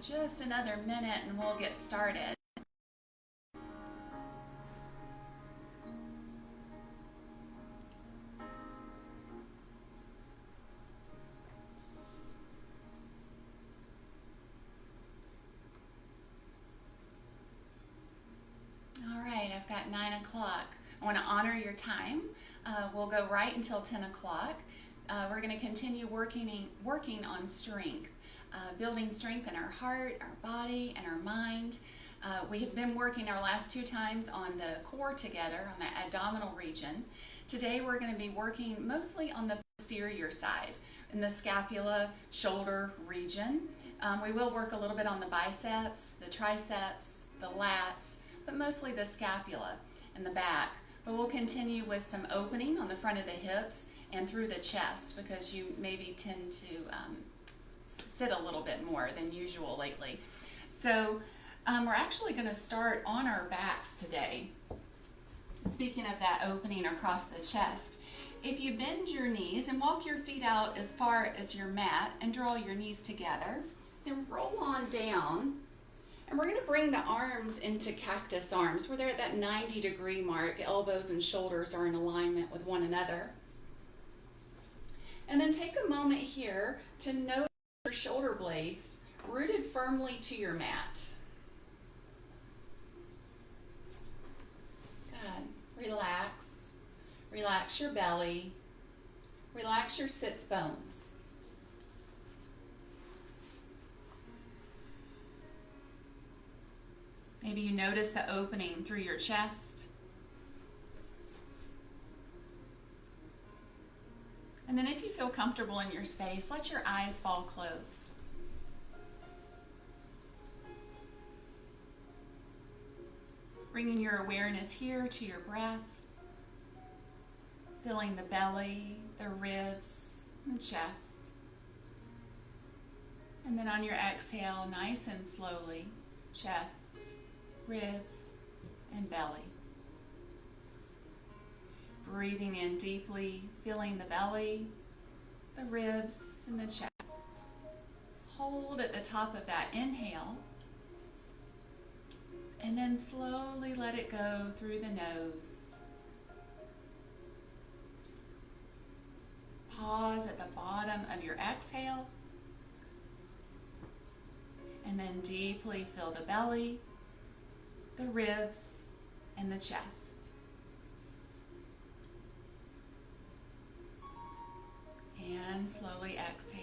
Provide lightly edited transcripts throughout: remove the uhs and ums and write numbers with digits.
just another minute and we'll get started. All right, I've got 9 o'clock. I want to honor your time. We'll go right until 10 o'clock. We're going to continue working on strength, building strength in our heart, our body, and our mind. We have been working our last 2 times on the core together, on the abdominal region. Today we're going to be working mostly on the posterior side, in the scapula, shoulder region. We will work a little bit on the biceps, the triceps, the lats, but mostly the scapula and the back. But we'll continue with some opening on the front of the hips and through the chest, because you maybe tend to sit a little bit more than usual lately. So we're actually going to start on our backs today. Speaking of that opening across the chest, if you bend your knees and walk your feet out as far as your mat and draw your knees together, then roll on down. And we're going to bring the arms into cactus arms, where they're at that 90-degree mark. Elbows and shoulders are in alignment with one another. And then take a moment here to notice your shoulder blades rooted firmly to your mat. Good. Relax. Relax your belly. Relax your sits bones. Maybe you notice the opening through your chest. And then if you feel comfortable in your space, let your eyes fall closed. Bringing your awareness here to your breath, filling the belly, the ribs, and the chest. And then on your exhale, nice and slowly, chest, ribs, and belly. Breathing in deeply, feeling the belly, the ribs, and the chest. Hold at the top of that inhale, and then slowly let it go through the nose. Pause at the bottom of your exhale, and then deeply fill the belly, the ribs, and the chest. And slowly exhale,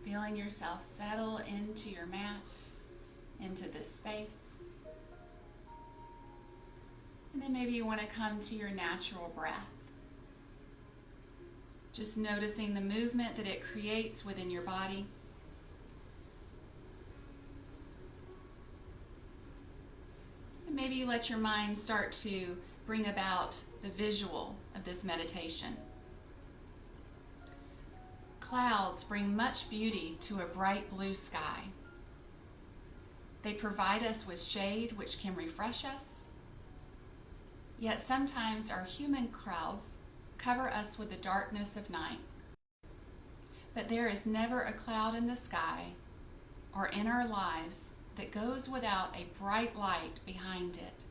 feeling yourself settle into your mat, into this space. And then maybe you want to come to your natural breath. Just noticing the movement that it creates within your body. And maybe you let your mind start to bring about the visual of this meditation. Clouds bring much beauty to a bright blue sky. They provide us with shade which can refresh us. Yet sometimes our human clouds cover us with the darkness of night. But there is never a cloud in the sky or in our lives that goes without a bright light behind it,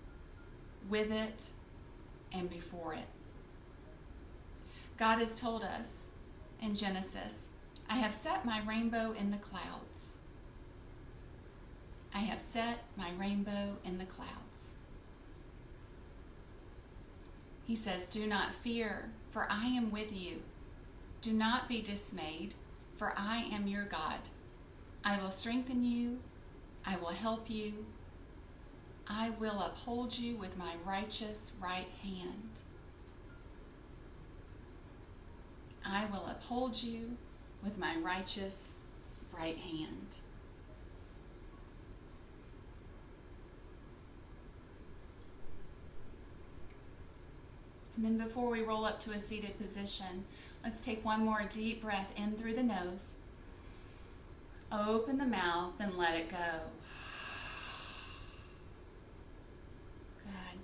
with it, and before it. God has told us in Genesis, I have set my rainbow in the clouds. I have set my rainbow in the clouds. He says, do not fear, for I am with you. Do not be dismayed, for I am your God. I will strengthen you. I will help you. I will uphold you with my righteous right hand. I will uphold you with my righteous right hand. And then before we roll up to a seated position, let's take one more deep breath in through the nose. Open the mouth and let it go. Good.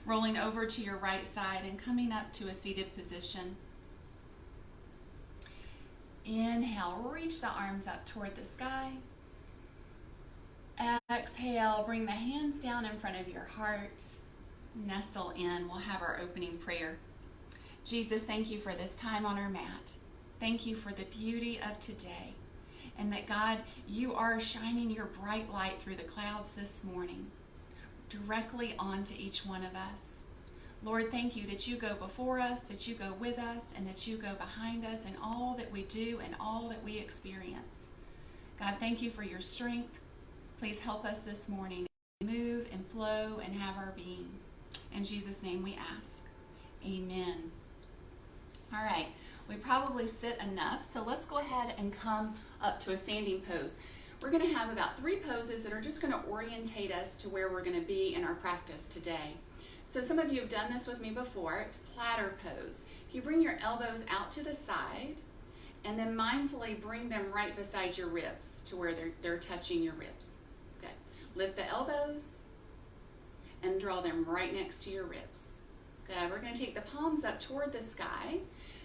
Rolling over to your right side and coming up to a seated position. Inhale, reach the arms up toward the sky. Exhale, bring the hands down in front of your heart. Nestle in. We'll have our opening prayer. Jesus, thank you for this time on our mat. Thank you for the beauty of today. And that, God, you are shining your bright light through the clouds this morning, directly onto each one of us. Lord, thank you that you go before us, that you go with us, and that you go behind us in all that we do and all that we experience. God, thank you for your strength. Please help us this morning to move and flow and have our being. In Jesus' name we ask. Amen. All right, we probably sit enough, so let's go ahead and come up to a standing pose. We're going to have about 3 poses that are just going to orientate us to where we're going to be in our practice today. So some of you have done this with me before. It's platter pose. If you bring your elbows out to the side and then mindfully bring them right beside your ribs to where they're touching your ribs. Good. Lift the elbows and draw them right next to your ribs. Good. We're going to take the palms up toward the sky.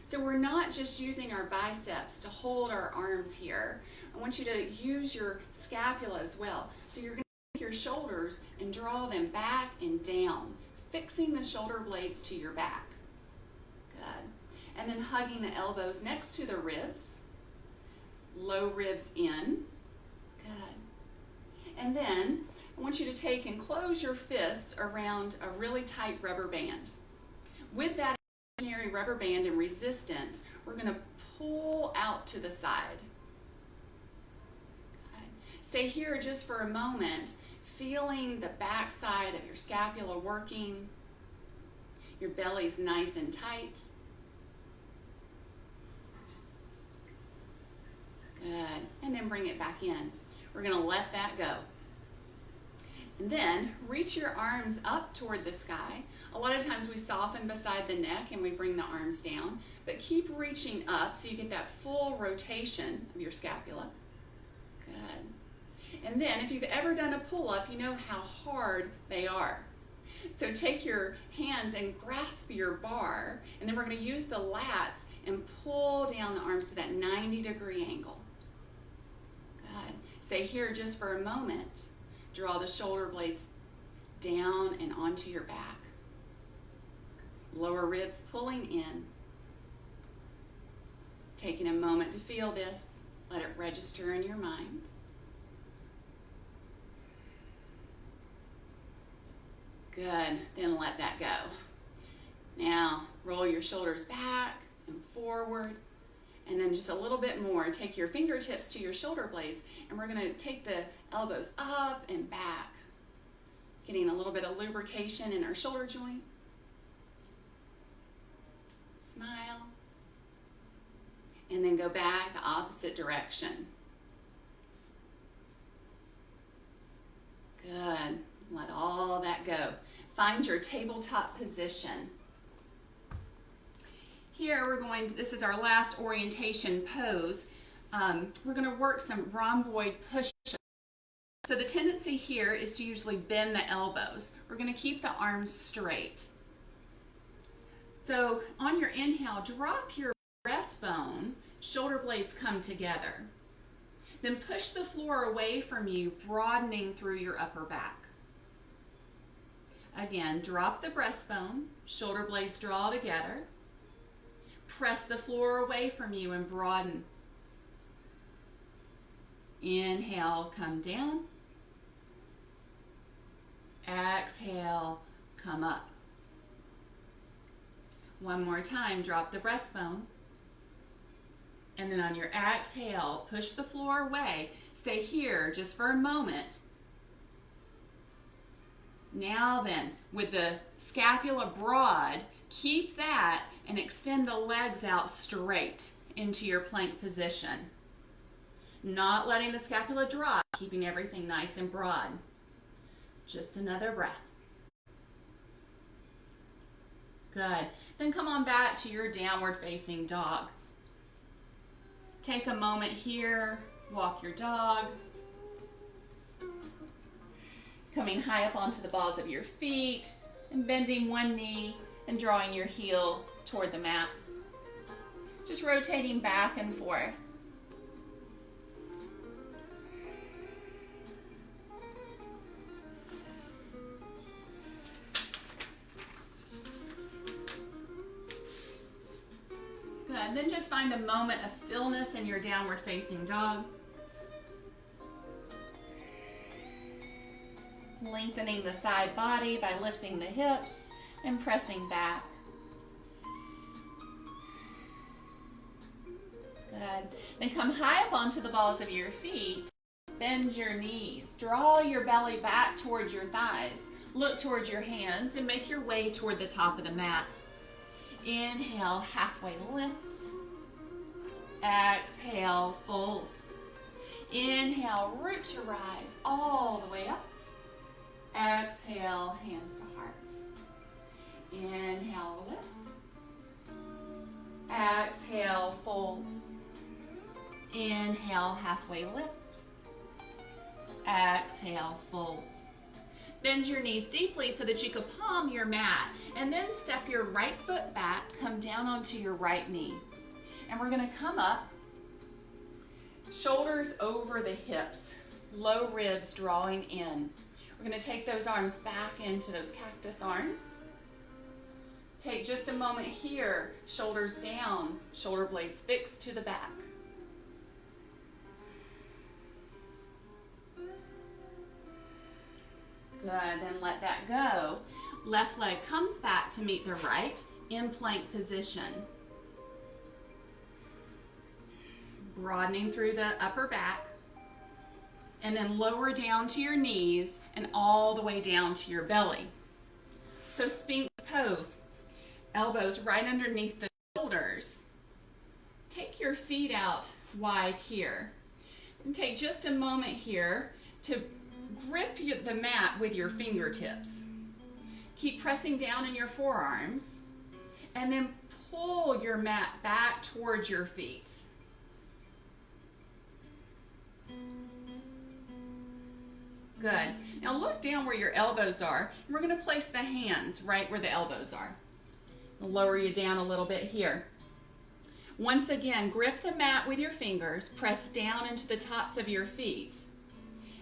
So we're not just using our biceps to hold our arms here. I want you to use your scapula as well. So you're going to take your shoulders and draw them back and down, fixing the shoulder blades to your back. Good. And then hugging the elbows next to the ribs. Low ribs in. Good. And then I want you to take and close your fists around a really tight rubber band. With that imaginary rubber band and resistance, we're going to pull out to the side. Good. Stay here just for a moment, feeling the back side of your scapula working. Your belly's nice and tight. Good. And then bring it back in. We're going to let that go. And then reach your arms up toward the sky. A lot of times we soften beside the neck and we bring the arms down, but keep reaching up so you get that full rotation of your scapula. Good. And then if you've ever done a pull-up, you know how hard they are. So take your hands and grasp your bar, and then we're going to use the lats and pull down the arms to that 90-degree angle. Good. Stay here just for a moment. Draw the shoulder blades down and onto your back. Lower ribs pulling in. Taking a moment to feel this. Let it register in your mind. Good. Then let that go. Now, roll your shoulders back and forward. And then just a little bit more. Take your fingertips to your shoulder blades, and we're going to take the elbows up and back, getting a little bit of lubrication in our shoulder joint. Smile. And then go back the opposite direction. Good. Let all that go. Find your tabletop position. Here this is our last orientation pose. We're going to work some rhomboid push-ups. So the tendency here is to usually bend the elbows. We're going to keep the arms straight. So on your inhale, drop your breastbone, shoulder blades come together. Then push the floor away from you, broadening through your upper back. Again, drop the breastbone, shoulder blades draw together. Press the floor away from you and broaden. Inhale, come down. Exhale, come up. One more time, drop the breastbone. And then on your exhale, push the floor away. Stay here just for a moment. Now then, with the scapula broad, keep that and extend the legs out straight into your plank position. Not letting the scapula drop, keeping everything nice and broad. Just another breath. Good. Then come on back to your downward facing dog. Take a moment here, walk your dog. Coming high up onto the balls of your feet and bending one knee and drawing your heel toward the mat. Just rotating back and forth. find a moment of stillness in your downward facing dog. Lengthening the side body by lifting the hips and pressing back. Good. Then come high up onto the balls of your feet. Bend your knees. Draw your belly back towards your thighs. Look towards your hands and make your way toward the top of the mat. Inhale, halfway lift. Exhale, fold. Inhale, root to rise all the way up. Exhale, hands to heart. Inhale, lift. Exhale, fold. Inhale, halfway lift. Exhale, fold. Bend your knees deeply so that you can palm your mat, and then step your right foot back, come down onto your right knee. And we're going to come up, shoulders over the hips, low ribs drawing in. We're going to take those arms back into those cactus arms. Take just a moment here, shoulders down, shoulder blades fixed to the back. Good, then let that go. Left leg comes back to meet the right in plank position. Broadening through the upper back, and then lower down to your knees and all the way down to your belly. So Sphinx pose, elbows right underneath the shoulders. Take your feet out wide here. And take just a moment here to grip the mat with your fingertips. Keep pressing down in your forearms, and then pull your mat back towards your feet. Good. Now look down where your elbows are, and we're going to place the hands right where the elbows are. I'll lower you down a little bit here. Once again, grip the mat with your fingers, press down into the tops of your feet,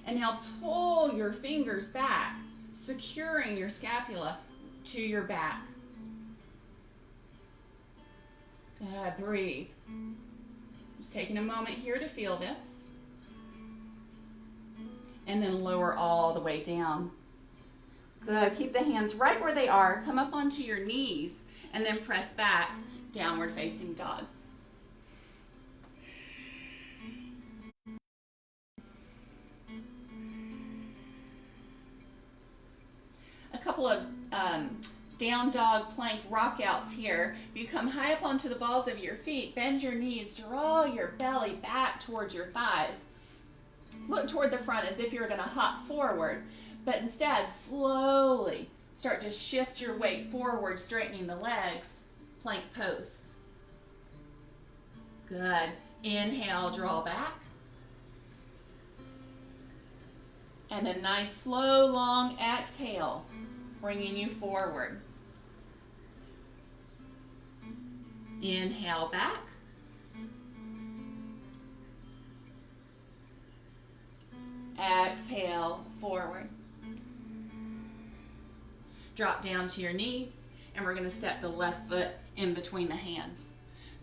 and now pull your fingers back, securing your scapula to your back. Good. Breathe. Just taking a moment here to feel this. And then lower all the way down. Good. Keep the hands right where they are. Come up onto your knees and then press back, downward facing dog. A couple of down dog plank rock outs here. You come high up onto the balls of your feet, bend your knees, draw your belly back towards your thighs. Look toward the front as if you're going to hop forward, but instead slowly start to shift your weight forward, straightening the legs. Plank pose. Good. Inhale, draw back. And a nice slow, long exhale, bringing you forward. Inhale back. Exhale, forward. Drop down to your knees, and we're going to step the left foot in between the hands.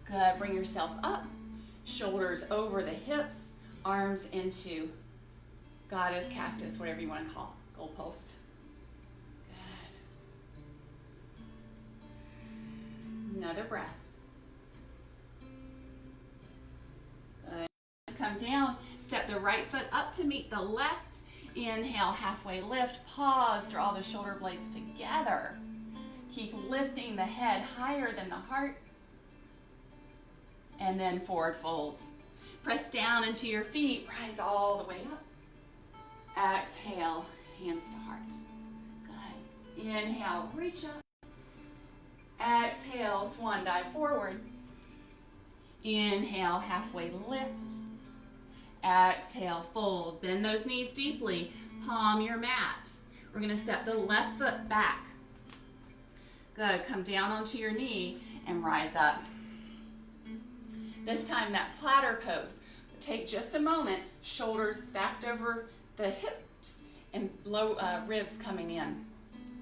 Good. Bring yourself up, shoulders over the hips, arms into goddess cactus, whatever you want to call goalpost. Good. Another breath. Good. Come down. Step the right foot up to meet the left. Inhale, halfway lift. Pause, draw the shoulder blades together. Keep lifting the head higher than the heart. And then forward fold. Press down into your feet. Rise all the way up. Exhale, hands to heart. Good. Inhale, reach up. Exhale, swan dive forward. Inhale, halfway lift. Exhale, fold. Bend those knees deeply. Palm your mat. We're going to step the left foot back. Good. Come down onto your knee and rise up. This time, that platter pose. Take just a moment. Shoulders stacked over the hips and low ribs coming in.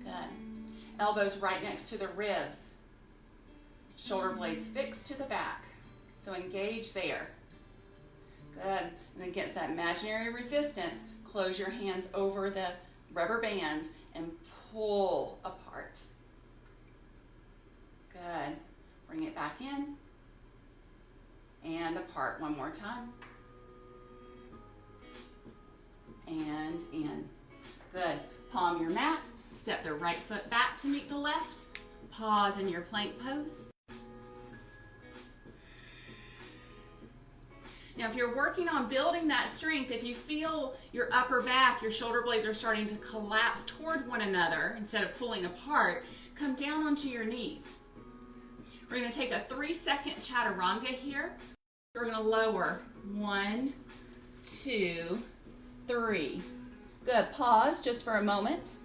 Good. Elbows right next to the ribs. Shoulder blades fixed to the back. So engage there. Good. And against that imaginary resistance, close your hands over the rubber band and pull apart. Good. Bring it back in and apart one more time. And in. Good. Palm your mat. Step the right foot back to meet the left. Pause in your plank pose. Now, if you're working on building that strength, if you feel your upper back, your shoulder blades are starting to collapse toward one another instead of pulling apart, come down onto your knees. We're going to take a 3-second chaturanga here. We're going to lower 1, 2, 3. Good. Pause just for a moment.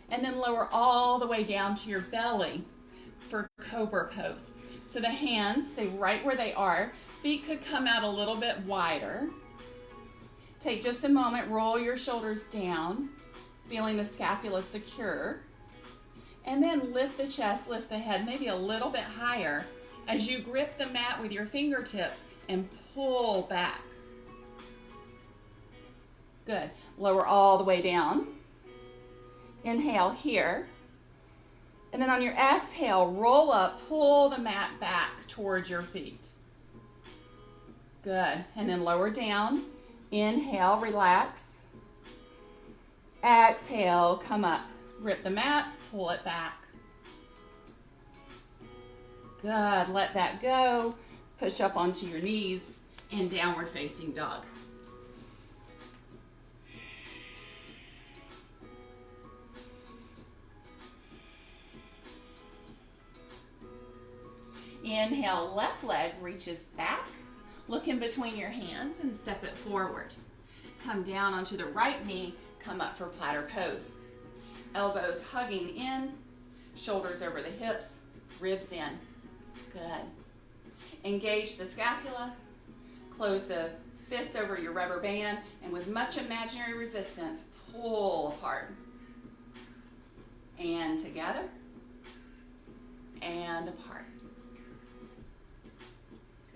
And then lower all the way down to your belly for cobra pose. So the hands stay right where they are. Feet could come out a little bit wider. Take just a moment, roll your shoulders down, feeling the scapula secure. And then lift the chest, lift the head maybe a little bit higher as you grip the mat with your fingertips and pull back. Good. Lower all the way down. Inhale here. And then on your exhale, roll up, pull the mat back towards your feet. Good. And then lower down. Inhale, relax. Exhale, come up. Grip the mat, pull it back. Good. Let that go. Push up onto your knees in downward facing dog. Inhale, left leg reaches back. Look in between your hands and step it forward. Come down onto the right knee, come up for platter pose. Elbows hugging in, shoulders over the hips, ribs in. Good. Engage the scapula, close the fists over your rubber band, and with much imaginary resistance, pull apart. And together, and apart.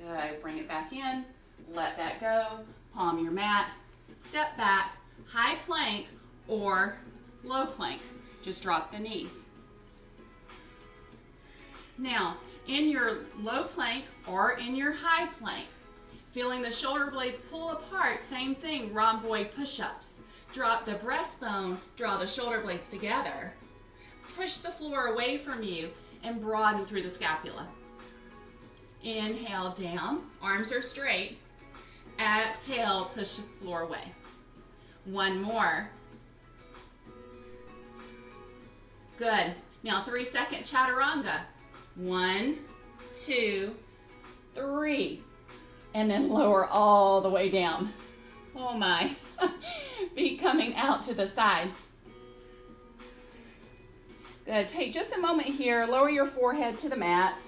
Good. Bring it back in. Let that go. Palm your mat. Step back. High plank or low plank. Just drop the knees. Now, in your low plank or in your high plank, feeling the shoulder blades pull apart, same thing, rhomboid push-ups. Drop the breastbone, draw the shoulder blades together. Push the floor away from you and broaden through the scapula. Inhale down, arms are straight. Exhale, push the floor away. One more. Good. Now 3-second chaturanga. 1, 2, 3. And then lower all the way down. Oh my. Feet coming out to the side. Good. Take just a moment here. Lower your forehead to the mat.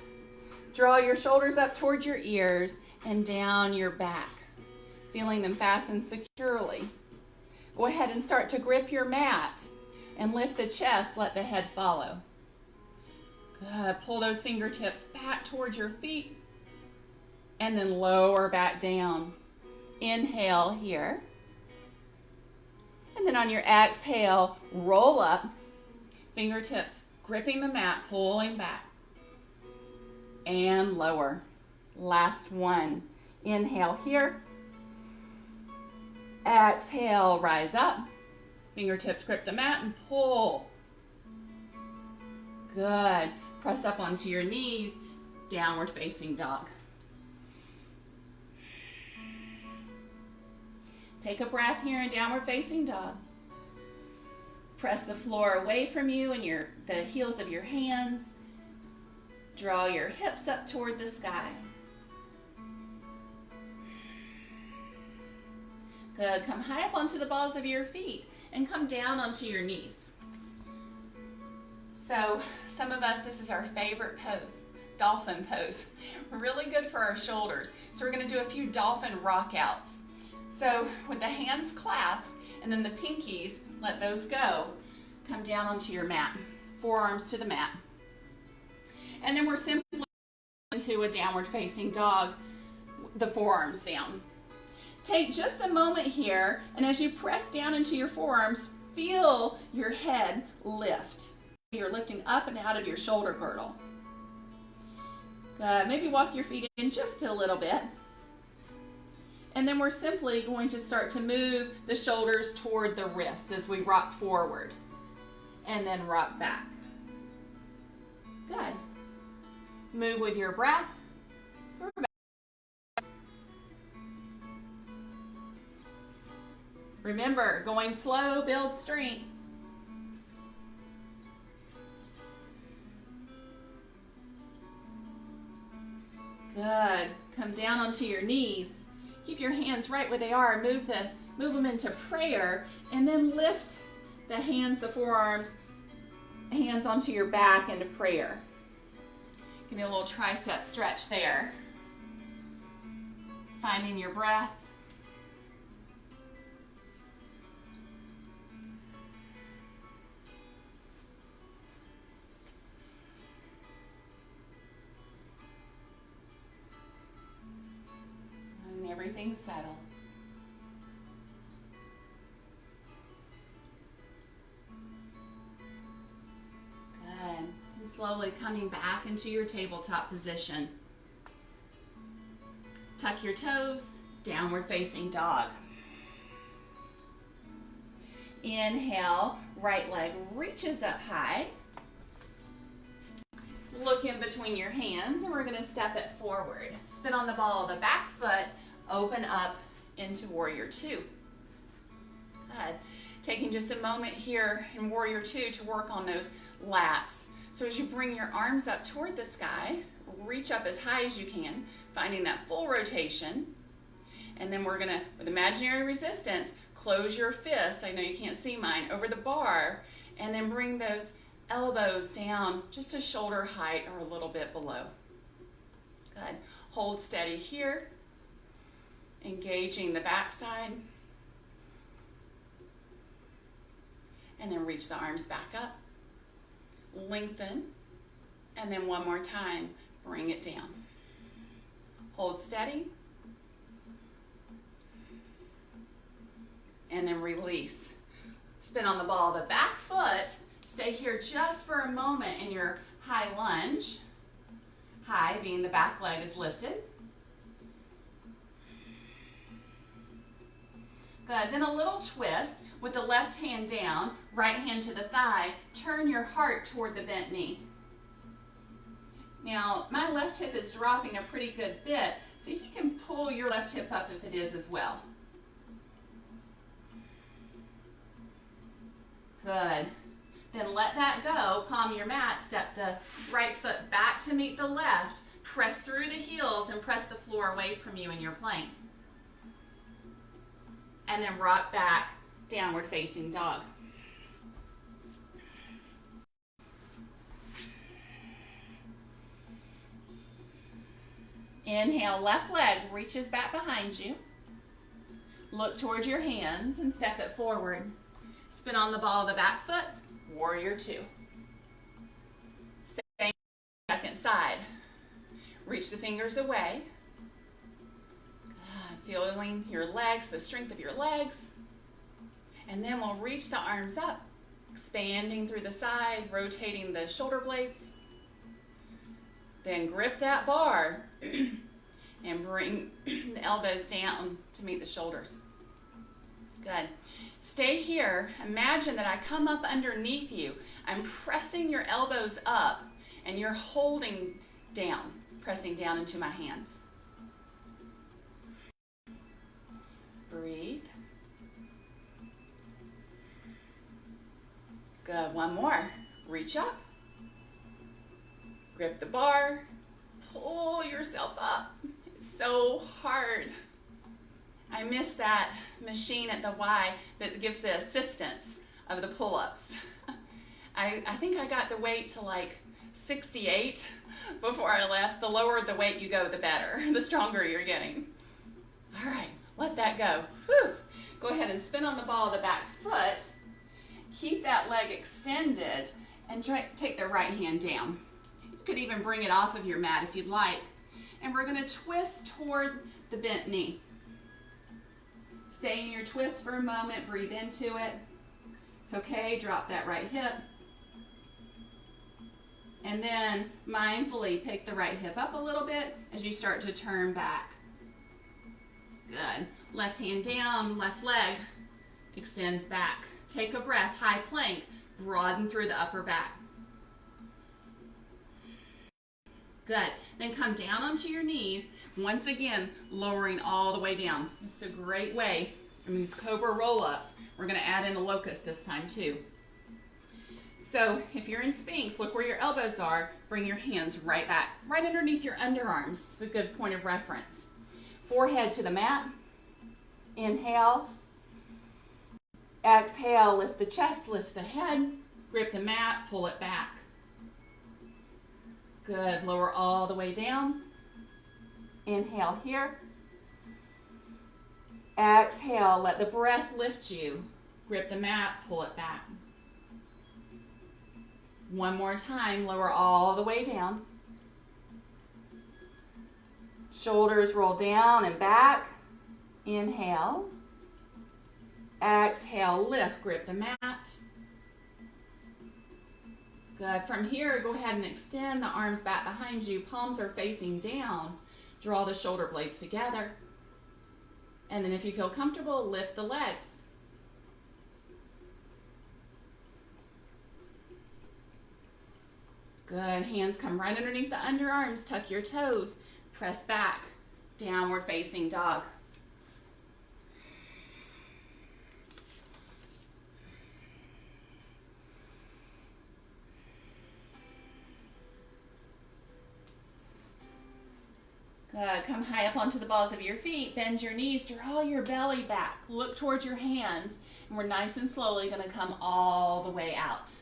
Draw your shoulders up towards your ears and down your back, feeling them fastened securely. Go ahead and start to grip your mat and lift the chest, let the head follow. Good. Pull those fingertips back towards your feet and then lower back down. Inhale here. And then on your exhale, roll up, fingertips gripping the mat, pulling back. And lower. Last one. Inhale here. Exhale, rise up. Fingertips grip the mat and pull. Good. Press up onto your knees. Downward facing dog. Take a breath here in downward facing dog. Press the floor away from you and the heels of your hands. Draw your hips up toward the sky. Good. Come high up onto the balls of your feet and come down onto your knees. So some of us, this is our favorite pose, dolphin pose. Really good for our shoulders. So we're going to do a few dolphin rock outs. So with the hands clasped and then the pinkies, let those go. Come down onto your mat, forearms to the mat. And then we're simply into a downward facing dog. the forearms down. Take just a moment here, and as you press down into your forearms, feel your head lift. You're lifting up and out of your shoulder girdle. Good. Maybe walk your feet in just a little bit. And then we're simply going to start to move the shoulders toward the wrists as we rock forward. And then rock back. Good. Move with your breath. Remember, going slow builds strength. Good. Come down onto your knees. Keep your hands right where they are. Move them into prayer, and then lift the hands, the forearms, hands onto your back into prayer. Give me a little tricep stretch there. Finding your breath. And everything's settled. Good. And slowly coming back into your tabletop position. Tuck your toes, downward facing dog. Inhale, right leg reaches up high. Look in between your hands, and we're going to step it forward. Spin on the ball of the back foot, open up into Warrior Two. Good. Taking just a moment here in Warrior Two to work on those lats. So as you bring your arms up toward the sky, reach up as high as you can, finding that full rotation. And then we're going to, with imaginary resistance, close your fists, I know you can't see mine, over the bar, and then bring those elbows down just to shoulder height or a little bit below. Good. Hold steady here, engaging the backside. And then reach the arms back up. Lengthen. And then one more time, bring it down. Hold steady. And then release. Spin on the ball of the back foot. Stay here just for a moment in your high lunge. High being the back leg is lifted. Good. Then a little twist with the left hand down, right hand to the thigh. Turn your heart toward the bent knee. Now, my left hip is dropping a pretty good bit. See if you can pull your left hip up if it is as well. Good. Then let that go. Palm your mat. Step the right foot back to meet the left. Press through the heels and press the floor away from you in your plank. And then rock back, downward facing dog. Inhale, left leg reaches back behind you. Look towards your hands and step it forward. Spin on the ball of the back foot, Warrior Two. Second side. Reach the fingers away. Feeling your legs, the strength of your legs. And then we'll reach the arms up, expanding through the side, rotating the shoulder blades. Then grip that bar and bring the elbows down to meet the shoulders. Good. Stay here. Imagine that I come up underneath you. I'm pressing your elbows up and you're holding down, pressing down into my hands. Breathe. Good. One more. Reach up. Grip the bar. Pull yourself up. It's so hard. I miss that machine at the Y that gives the assistance of the pull-ups. I think I got the weight to like 68 before I left. The lower the weight you go, the better. The stronger you're getting. All right. Let that go. Whew. Go ahead and spin on the ball of the back foot. Keep that leg extended and take the right hand down. You could even bring it off of your mat if you'd like. And we're going to twist toward the bent knee. Stay in your twist for a moment, breathe into it. It's okay, drop that right hip. And then mindfully pick the right hip up a little bit as you start to turn back. Good. Left hand down, left leg extends back. Take a breath, high plank, broaden through the upper back. Good. Then come down onto your knees, once again, lowering all the way down. It's a great way. In these cobra roll-ups, we're going to add in a locust this time too. So if you're in Sphinx, look where your elbows are. Bring your hands right back, right underneath your underarms. It's a good point of reference. Forehead to the mat. Inhale. Exhale, lift the chest, lift the head. Grip the mat, pull it back. Good. Lower all the way down. Inhale here. Exhale, let the breath lift you. Grip the mat, pull it back. One more time, lower all the way down. Shoulders roll down and back. Inhale. Exhale, lift, grip the mat. Good. From here, go ahead and extend the arms back behind you. Palms are facing down. Draw the shoulder blades together. And then if you feel comfortable, lift the legs. Good. Hands come right underneath the underarms. Tuck your toes. Press back. Downward facing dog. Good. Come high up onto the balls of your feet. Bend your knees. Draw your belly back. Look towards your hands. And we're nice and slowly going to come all the way out.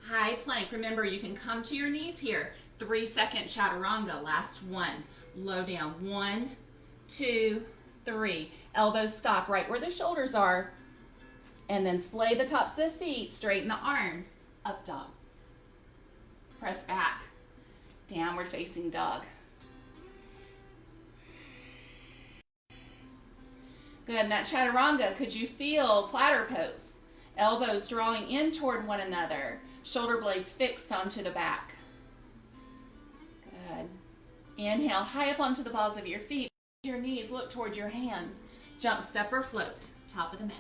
High plank. Remember, you can come to your knees here. 3-second chaturanga. Last one. Low down. 1, 2, 3. Elbows stop right where the shoulders are. And then splay the tops of the feet. Straighten the arms. Up dog. Press back. Downward facing dog. Good. That chaturanga, could you feel platter pose? Elbows drawing in toward one another. Shoulder blades fixed onto the back. Good. Inhale, high up onto the balls of your feet. Your knees, look towards your hands. Jump, step, or float. Top of the mat.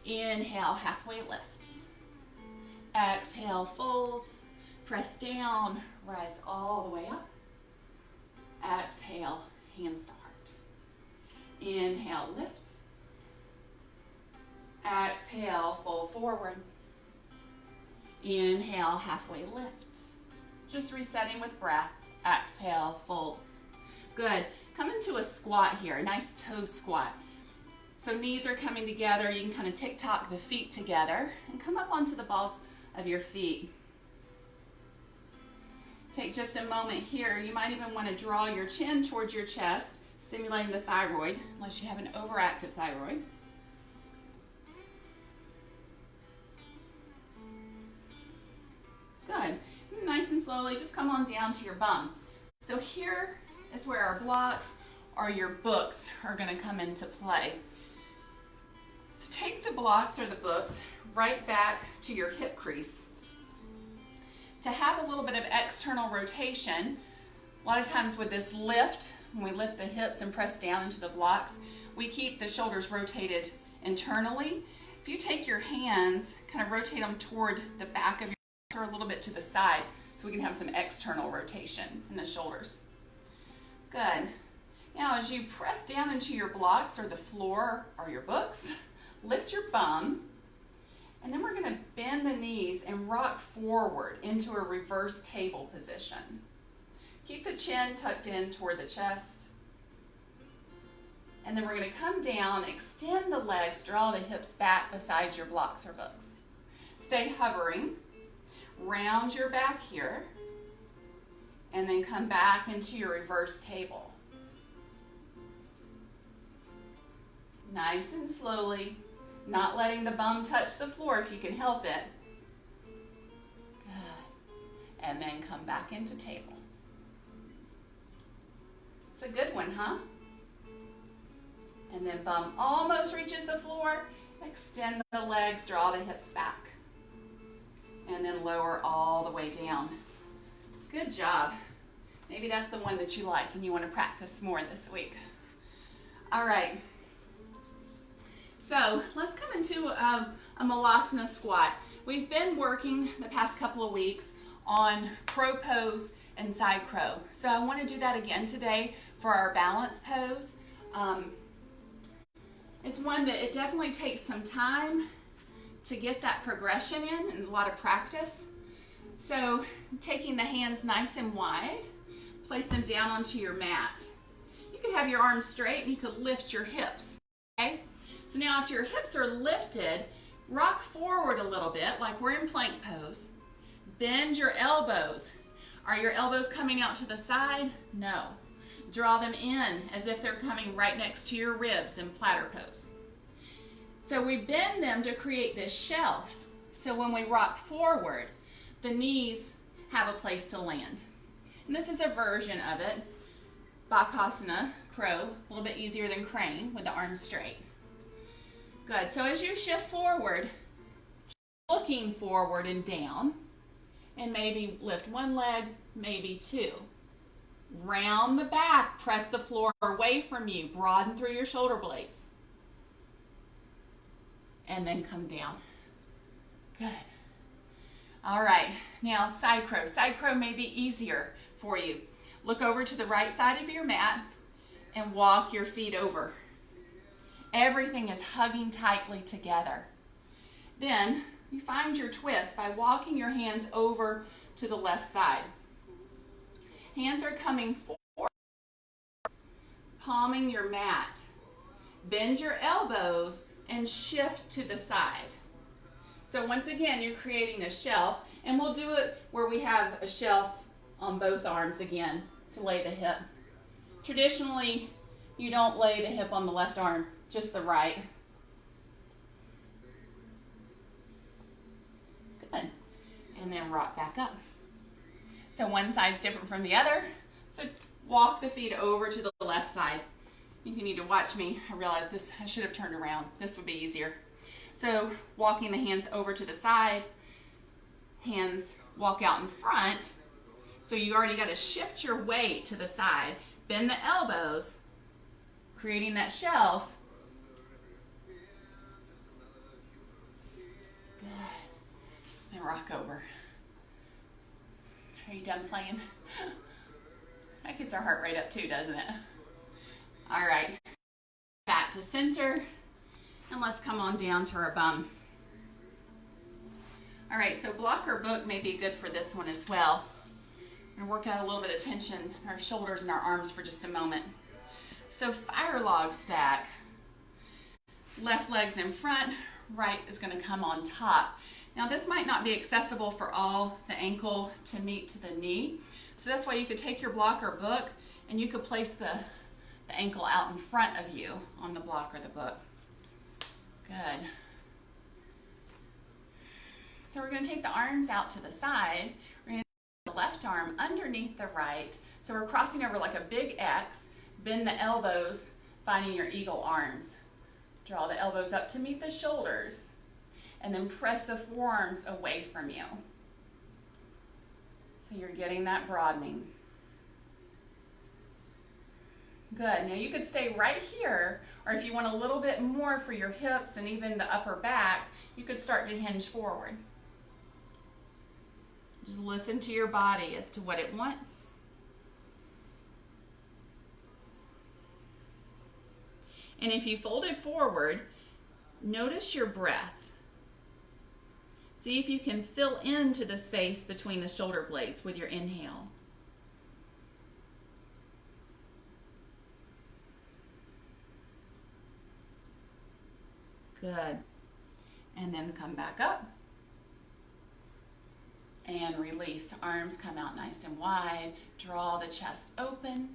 Inhale, halfway lift. Exhale, fold. Press down. Rise all the way up. Exhale, hands to heart. Inhale, lift. Exhale, fold forward. Inhale, halfway lift. Just resetting with breath. Exhale, fold. Good. Come into a squat here, a nice toe squat. So knees are coming together. You can kind of tick-tock the feet together and come up onto the balls of your feet. Take just a moment here. You might even want to draw your chin towards your chest, stimulating the thyroid, unless you have an overactive thyroid. Good. Nice and slowly, just come on down to your bum. So here is where our blocks or your books are going to come into play. So take the blocks or the books right back to your hip crease. To have a little bit of external rotation, a lot of times with this lift, when we lift the hips and press down into the blocks, we keep the shoulders rotated internally. If you take your hands, kind of rotate them toward the back of your or a little bit to the side so we can have some external rotation in the shoulders. Good. Now as you press down into your blocks or the floor or your books, lift your bum, and then we're going to bend the knees and rock forward into a reverse table position. Keep the chin tucked in toward the chest. And then we're going to come down, extend the legs, draw the hips back beside your blocks or books. Stay hovering. Round your back here, and then come back into your reverse table. Nice and slowly, not letting the bum touch the floor if you can help it. Good. And then come back into table. It's a good one, huh? And then bum almost reaches the floor. Extend the legs, draw the hips back. And then lower all the way down. Good job. Maybe that's the one that you like and you want to practice more this week. All right. So let's come into a Malasana squat. We've been working the past couple of weeks on crow pose and side crow. So I want to do that again today for our balance pose. It's one that it definitely takes some time to get that progression in and a lot of practice. So taking the hands nice and wide, place them down onto your mat. You could have your arms straight and you could lift your hips, okay? So now after your hips are lifted, rock forward a little bit like we're in plank pose. Bend your elbows. Are your elbows coming out to the side? No. Draw them in as if they're coming right next to your ribs in platter pose. So we bend them to create this shelf. So when we rock forward, the knees have a place to land. And this is a version of it. Bakasana, crow, a little bit easier than crane with the arms straight. Good, so as you shift forward, looking forward and down, and maybe lift one leg, maybe two. Round the back, press the floor away from you, broaden through your shoulder blades. And then come down. Good. All right, now side crow. Side crow may be easier for you. Look over to the right side of your mat and walk your feet over. Everything is hugging tightly together. Then you find your twist by walking your hands over to the left side. Hands are coming forward, palming your mat. Bend your elbows and shift to the side. So once again, you're creating a shelf, and we'll do it where we have a shelf on both arms again to lay the hip. Traditionally, you don't lay the hip on the left arm, just the right. Good. And then rock back up. So one side's different from the other. So walk the feet over to the left side. You need to watch me. I realize this, I should have turned around. This would be easier. So walking the hands over to the side, hands walk out in front. So you already got to shift your weight to the side. Bend the elbows, creating that shelf. Good. And rock over. Are you done playing? That gets our heart rate up too, doesn't it? All right, back to center, and let's come on down to our bum. All right, so block or book may be good for this one as well. We're gonna work out a little bit of tension in our shoulders and our arms for just a moment. So fire log stack. Left leg's in front, right is gonna come on top. Now this might not be accessible for all the ankle to meet to the knee. So that's why you could take your block or book and you could place the ankle out in front of you on the block or the book. Good. So we're going to take the arms out to the side. We're going to take the left arm underneath the right. So we're crossing over like a big X. Bend the elbows, finding your eagle arms. Draw the elbows up to meet the shoulders. And then press the forearms away from you. So you're getting that broadening. Good. Now you could stay right here, or if you want a little bit more for your hips and even the upper back, you could start to hinge forward. Just listen to your body as to what it wants. And if you fold it forward, notice your breath. See if you can fill into the space between the shoulder blades with your inhale. Good. And then come back up. And release. Arms come out nice and wide. Draw the chest open.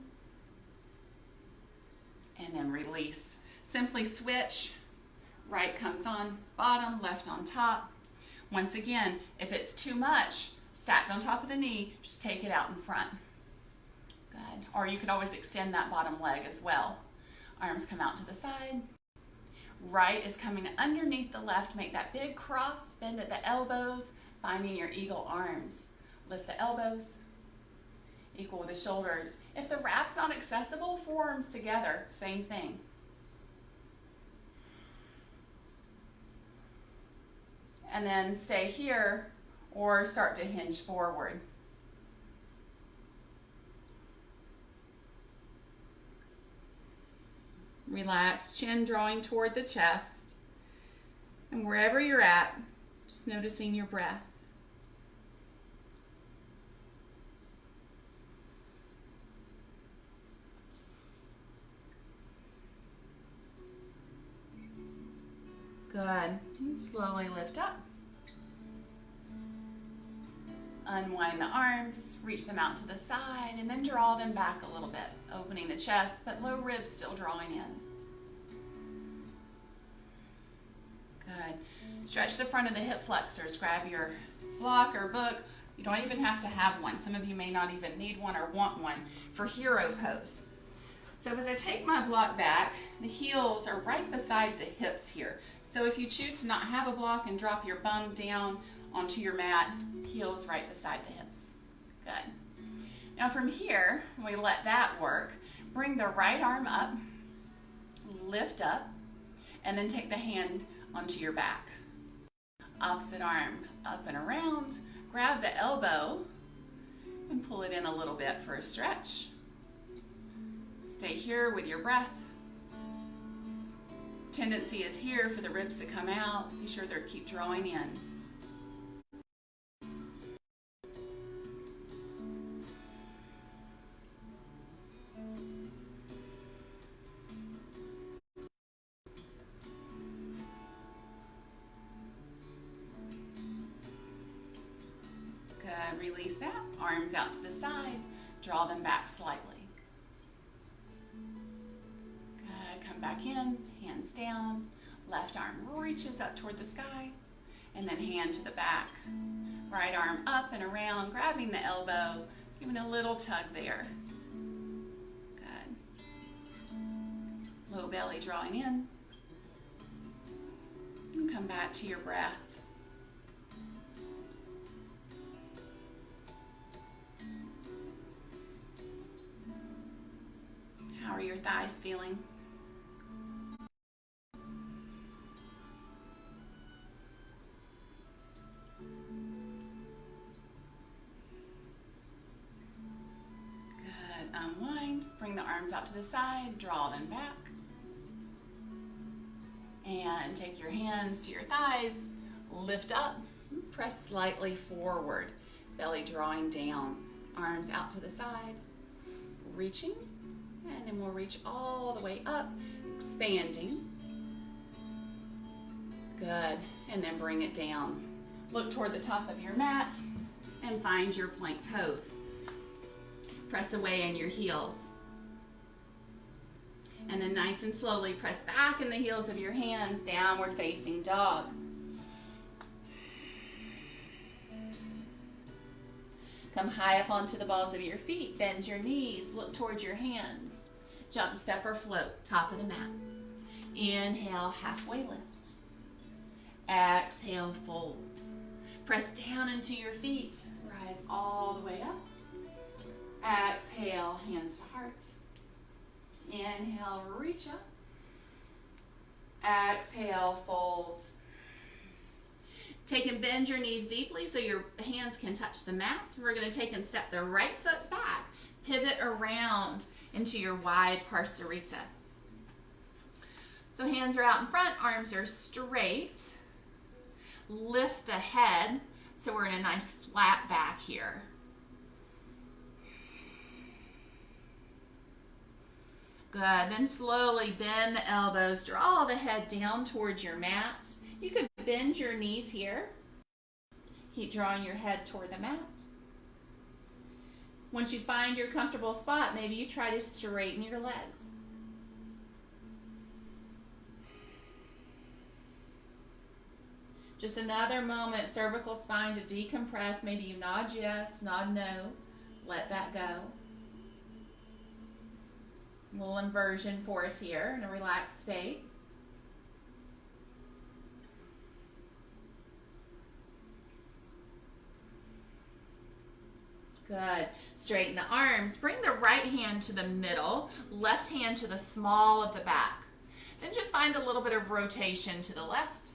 And then release. Simply switch. Right comes on bottom, left on top. Once again, if it's too much, stacked on top of the knee, just take it out in front. Good. Or you could always extend that bottom leg as well. Arms come out to the side. Right is coming underneath the left. Make that big cross, bend at the elbows, finding your eagle arms. Lift the elbows, equal with the shoulders. If the wrap's not accessible, forearms together, same thing. And then stay here or start to hinge forward. Relax, chin drawing toward the chest. And wherever you're at, just noticing your breath. Good. And slowly lift up. Unwind the arms, reach them out to the side, and then draw them back a little bit, opening the chest, but low ribs still drawing in. Good. Stretch the front of the hip flexors. Grab your block or book. You don't even have to have one. Some of you may not even need one or want one for hero pose. So as I take my block back, the heels are right beside the hips here. So if you choose to not have a block and drop your bum down onto your mat, heels right beside the hips. Good. Now from here, we let that work. Bring the right arm up, lift up, and then take the hand onto your back. Opposite arm up and around. Grab the elbow and pull it in a little bit for a stretch. Stay here with your breath. Tendency is here for the ribs to come out. Be sure they keep drawing in. Good. Release that. Arms out to the side. Draw them back slightly. Good. Come back in. Hands down. Left arm reaches up toward the sky. And then hand to the back. Right arm up and around, grabbing the elbow, giving a little tug there. Good. Low belly drawing in. And come back to your breath. How are your thighs feeling? Good. Unwind. Bring the arms out to the side. Draw them back. And take your hands to your thighs. Lift up. Press slightly forward. Belly drawing down. Arms out to the side. Reaching. And then we'll reach all the way up, expanding. Good. And then bring it down. Look toward the top of your mat and find your plank pose. Press away in your heels. And then nice and slowly press back in the heels of your hands, downward facing dog. Come high up onto the balls of your feet, bend your knees, look towards your hands. Jump, step, or float, top of the mat. Inhale, halfway lift. Exhale, fold. Press down into your feet, rise all the way up. Exhale, hands to heart. Inhale, reach up. Exhale, fold. Take and bend your knees deeply so your hands can touch the mat. We're going to take and step the right foot back. Pivot around into your wide Parsarita. So hands are out in front, arms are straight. Lift the head so we're in a nice flat back here. Good. Then slowly bend the elbows. Draw the head down towards your mat. You could bend your knees here. Keep drawing your head toward the mat. Once you find your comfortable spot, maybe you try to straighten your legs. Just another moment, cervical spine to decompress. Maybe you nod yes, nod no. Let that go. A little inversion for us here in a relaxed state. Good. Straighten the arms. Bring the right hand to the middle, left hand to the small of the back. Then just find a little bit of rotation to the left.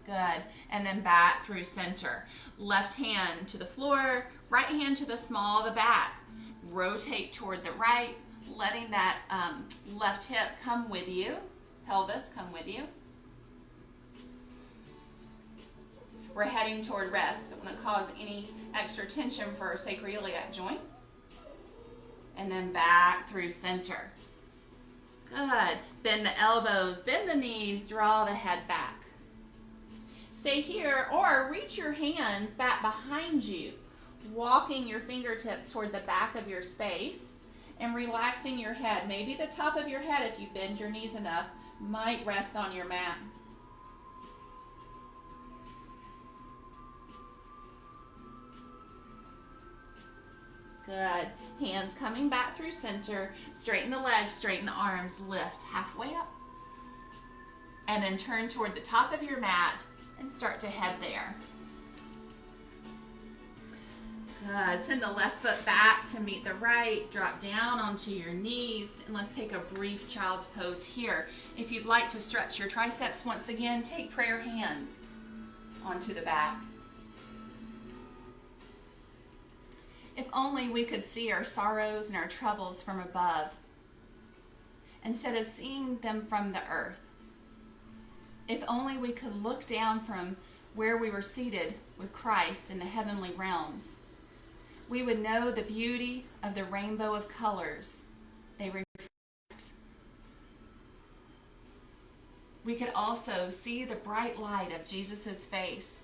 Good. And then back through center. Left hand to the floor, right hand to the small of the back. Rotate toward the right, letting that left hip come with you. Pelvis come with you. We're heading toward rest. Don't want to cause any extra tension for our sacroiliac joint. And then back through center. Good. Bend the elbows, bend the knees, draw the head back. Stay here or reach your hands back behind you, walking your fingertips toward the back of your space and relaxing your head. Maybe the top of your head, if you bend your knees enough, might rest on your mat. Good. Hands coming back through center. Straighten the legs, straighten the arms, lift halfway up. And then turn toward the top of your mat and start to head there. Good. Send the left foot back to meet the right. Drop down onto your knees. And let's take a brief child's pose here. If you'd like to stretch your triceps once again, take prayer hands onto the back. If only we could see our sorrows and our troubles from above, instead of seeing them from the earth. If only we could look down from where we were seated with Christ in the heavenly realms, we would know the beauty of the rainbow of colors they reflect. We could also see the bright light of Jesus' face,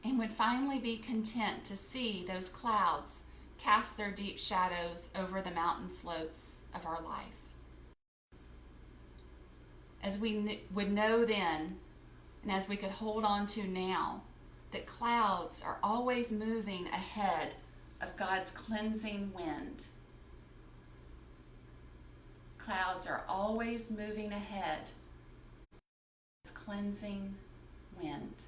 and would finally be content to see those clouds cast their deep shadows over the mountain slopes of our life. As we would know then, and as we could hold on to now, that clouds are always moving ahead of God's cleansing wind. Clouds are always moving ahead of God's cleansing wind.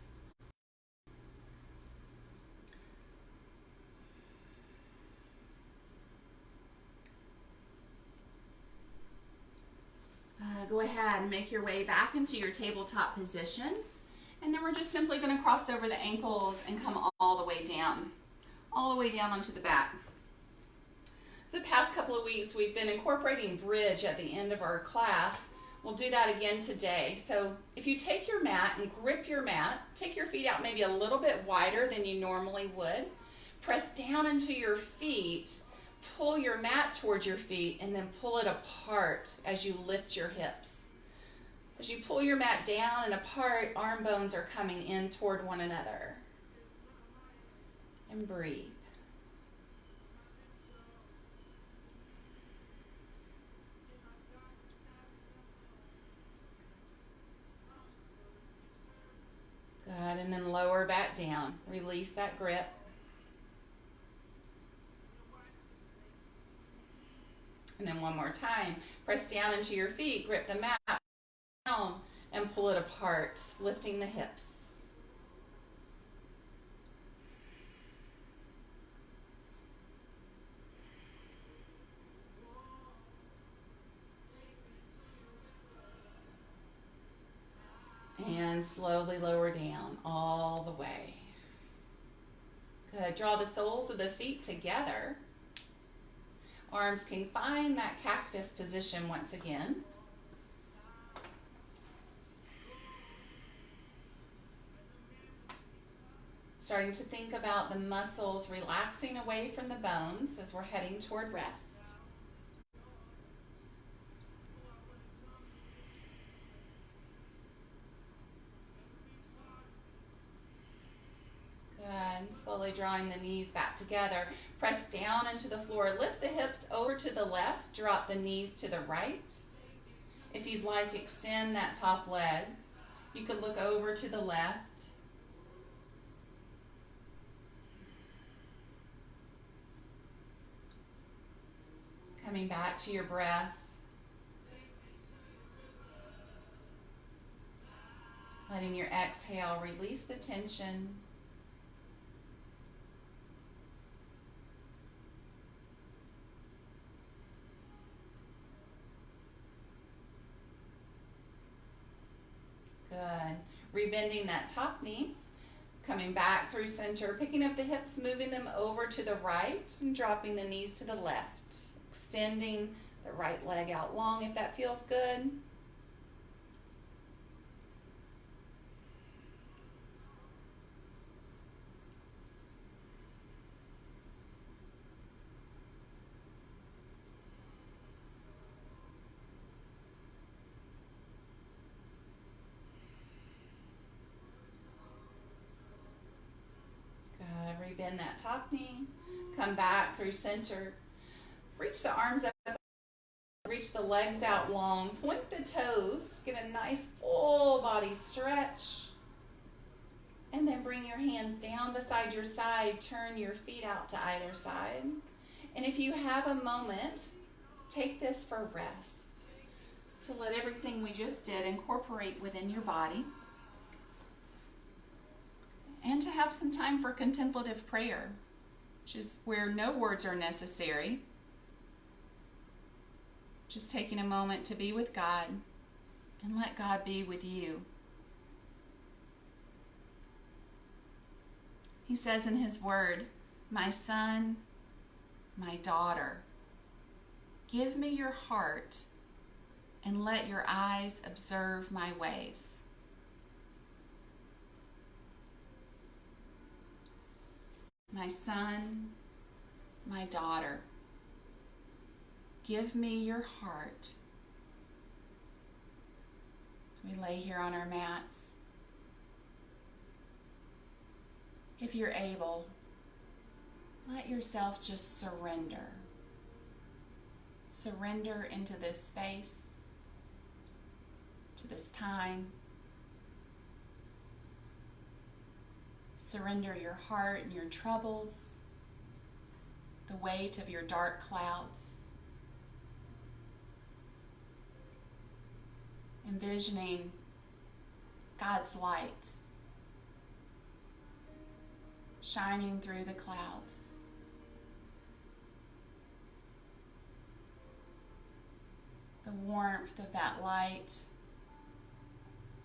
Go ahead and make your way back into your tabletop position. And then we're just simply going to cross over the ankles and come all the way down onto the back. So the past couple of weeks we've been incorporating bridge at the end of our class. We'll do that again today. So if you take your mat and grip your mat, take your feet out maybe a little bit wider than you normally would. Press down into your feet. Pull your mat towards your feet and then pull it apart as you lift your hips. As you pull your mat down and apart, arm bones are coming in toward one another. And breathe. Good, and then lower back down. Release that grip. And then one more time, press down into your feet, grip the mat down, and pull it apart, lifting the hips. And slowly lower down all the way. Good. Draw the soles of the feet together. Arms can find that cactus position once again. Starting to think about the muscles relaxing away from the bones as we're heading toward rest. Good. Slowly drawing the knees back together. Press down into the floor. Lift the hips over to the left. Drop the knees to the right. If you'd like, extend that top leg. You could look over to the left. back to your breath. Letting your exhale release the tension. Good. Rebending that top knee. Coming back through center, picking up the hips, moving them over to the right, and dropping the knees to the left. Extending the right leg out long if that feels good. Rebend that top knee. Come back through center. Reach the arms up. Reach the legs out long. Point the toes. Get a nice full body stretch. And then bring your hands down beside your side. Turn your feet out to either side. And if you have a moment, take this for rest. To let everything we just did incorporate within your body. And to have some time for contemplative prayer, which is where no words are necessary. Just taking a moment to be with God and let God be with you. He says in his word, "My son, my daughter, give me your heart and let your eyes observe my ways." My son, my daughter, give me your heart. So we lay here on our mats. If you're able, let yourself just surrender. Surrender into this space, to this time. Surrender your heart and your troubles, the weight of your dark clouds. Envisioning God's light shining through the clouds. The warmth of that light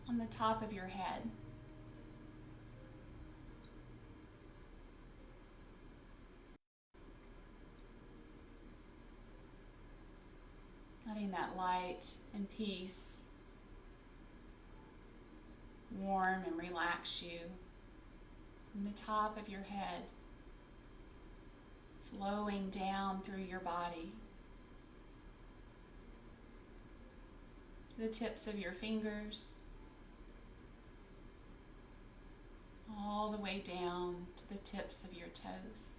on the top of your head. Letting that light and peace warm and relax you from the top of your head, flowing down through your body, to the tips of your fingers, all the way down to the tips of your toes.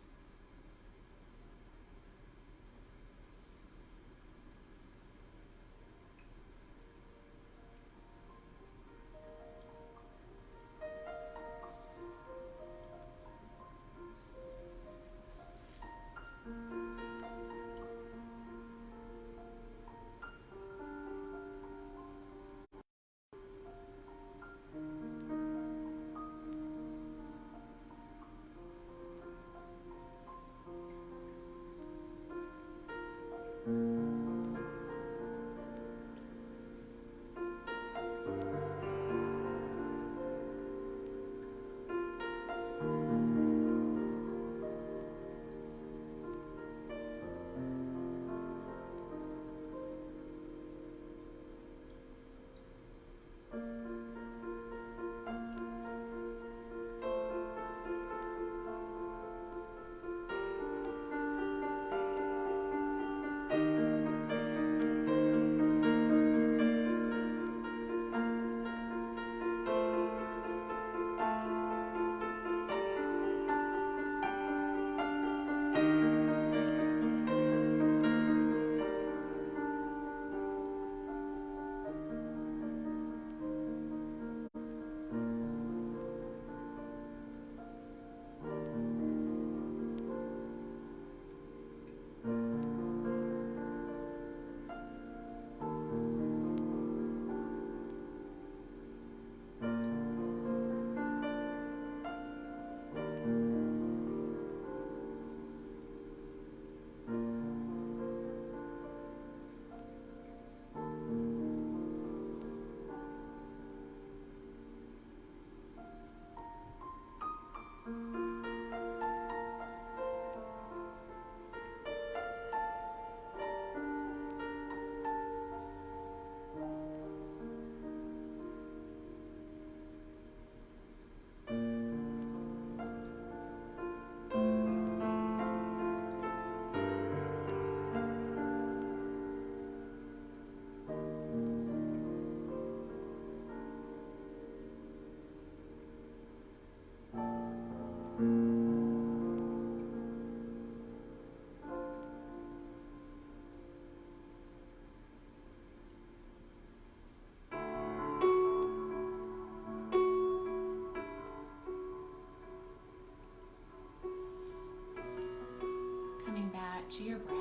back to your breath.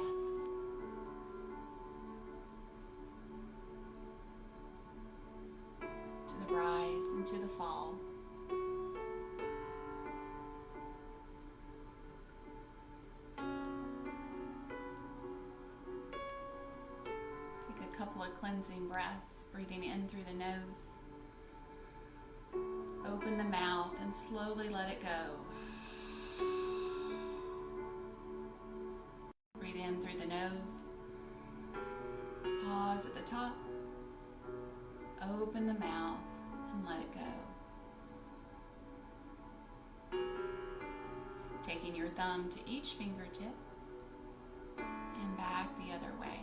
To the rise and to the fall. Take a couple of cleansing breaths, breathing in through the nose. Open the mouth and slowly let it go. Breathe in through the nose. Pause at the top. Open the mouth and let it go. Taking your thumb to each fingertip and back the other way.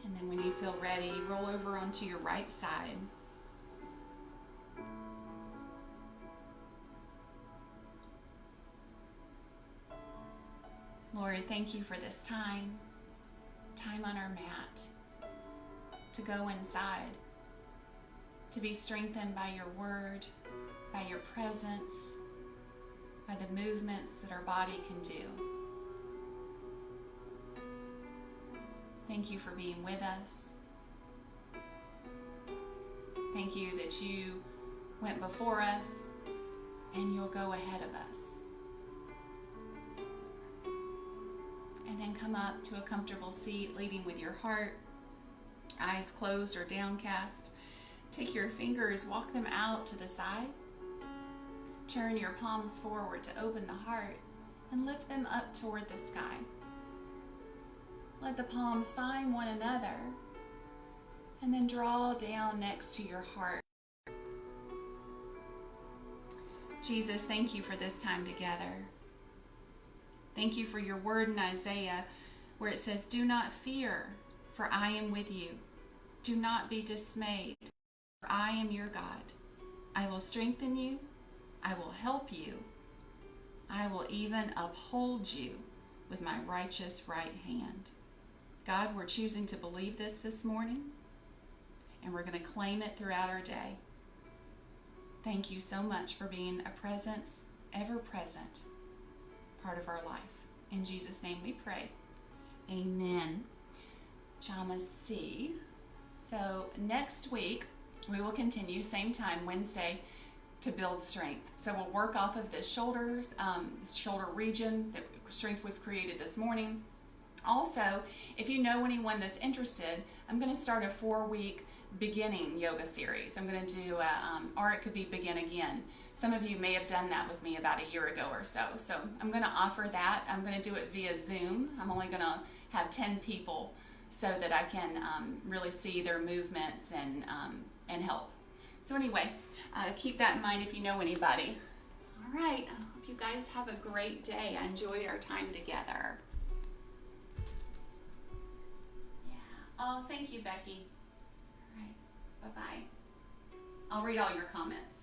And then when you feel ready, roll over onto your right side. Lord, thank you for this time on our mat, to go inside, to be strengthened by your word, by your presence, by the movements that our body can do. Thank you for being with us. Thank you that you went before us and you'll go ahead of us. And then come up to a comfortable seat, leading with your heart, eyes closed or downcast. Take your fingers, walk them out to the side. Turn your palms forward to open the heart and lift them up toward the sky. Let the palms find one another and then draw down next to your heart. Jesus, thank you for this time together. Thank you for your word in Isaiah where it says, "Do not fear, for I am with you. Do not be dismayed, for I am your God. I will strengthen you. I will help you. I will even uphold you with my righteous right hand." God, we're choosing to believe this morning, and we're going to claim it throughout our day. Thank you so much for being a presence, ever present, part of our life. In Jesus' name we pray. Amen. Jama C. So next week, we will continue, same time, Wednesday, to build strength. So we'll work off of the shoulders, shoulder region, the strength we've created this morning. Also, if you know anyone that's interested, I'm going to start a 4-week beginning yoga series. I'm going to do, or it could be begin again. Some of you may have done that with me about a year ago or so. So I'm going to offer that. I'm going to do it via Zoom. I'm only going to have 10 people so that I can really see their movements and help. So anyway, keep that in mind if you know anybody. All right. I hope you guys have a great day. I enjoyed our time together. Oh, thank you, Becky. All right. Bye-bye. I'll read all your comments.